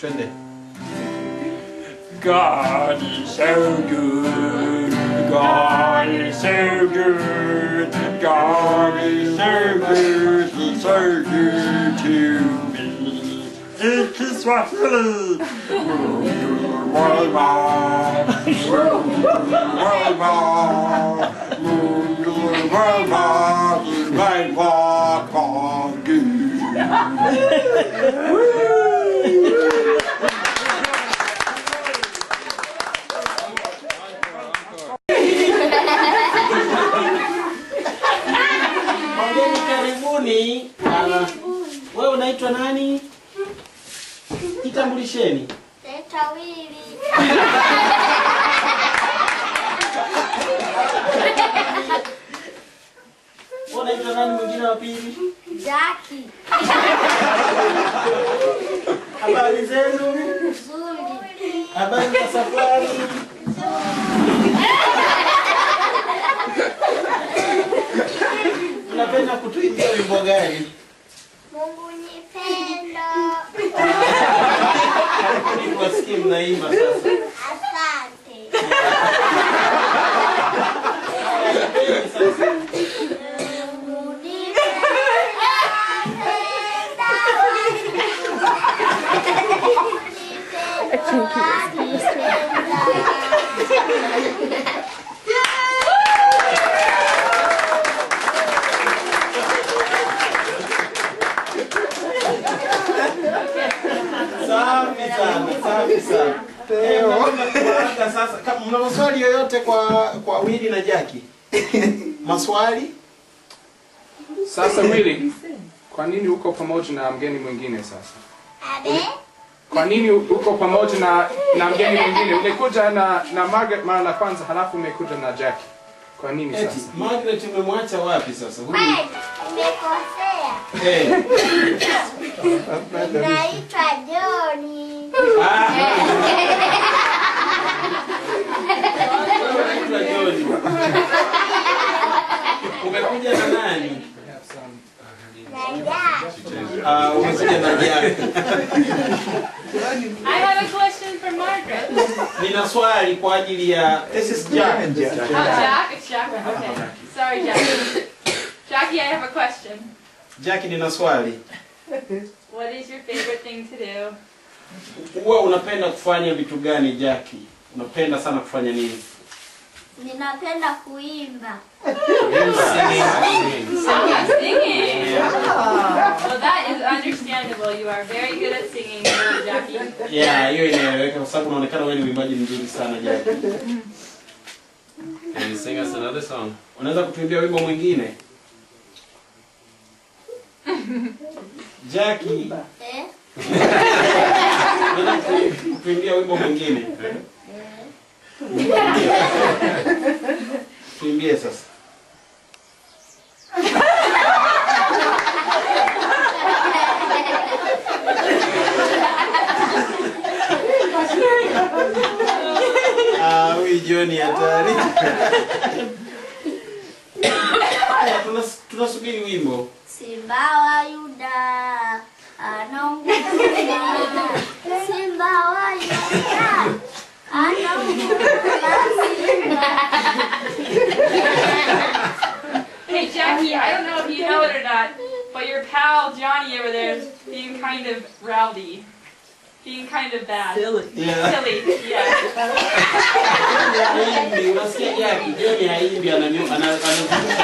Twende. God is so good. God is so good. God is so good. He's so good to me. It's Swahili. Karibuni. Wewe unaitwa nani? Kitambulisheni. Naitwa Willy. Unaitwa nani mwingine wa pili? Jackie. Habari zenu? Nzuri. Habari za safari? Unapenda kutuimbia wimbo gani? Mungu ni pendo. Karibuni tuwasikie mnaimba sasa. Asante. Mungu ni Safi sana. Sasa kama mna maswali yoyote kwa Willy na Jackie? Maswali? Sasa Willy, kwa nini uko pamoja na mgeni mwingine sasa? Abe? Kwa nini uko pamoja na mgeni mwingine? Umekuja na Margaret mara la kwanza halafu umekuja na Jackie. Kwa nini sasa? Margaret umemwacha wapi sasa? Umekosea. Naitwa Johnny. Umekuja na nani? Umekuja na Jackie. I have a question for Margaret. Nina swali kwa ajili ya this is Jack. Oh, Jack? It's Jack. Okay. Sorry, Jackie. Jackie, I have a question. Jackie, nina swali. What is your favorite thing to do? Wewe unapenda kufanya vitu gani, Jackie? Unapenda sana kufanya nini? Ninapenda kuimba. Singing. Well, that is understandable. You are very good at singing, Jackie. Yeah, hiyo inaeleweka kwa sababu unaonekana wewe ni mwimbaji mzuri sana, Jackie. Can you sing us another song? Unaweza kutuimbia wimbo mwingine? Jackie. Unaweza kutuimbia wimbo mwingine? Tuimbie sasa. Huyu Johnny hatari. Tunasubiri wimbo. Simba wa Yuda anaunguruma. Simba wa Yuda Hey Jackie, I don't know if you know it or not, but your pal Johnny over there is being kind of rowdy. Being kind of bad. Silly. Yeah. Silly, yeah. Unasikia Jackie, Johnny haimbi anazungusha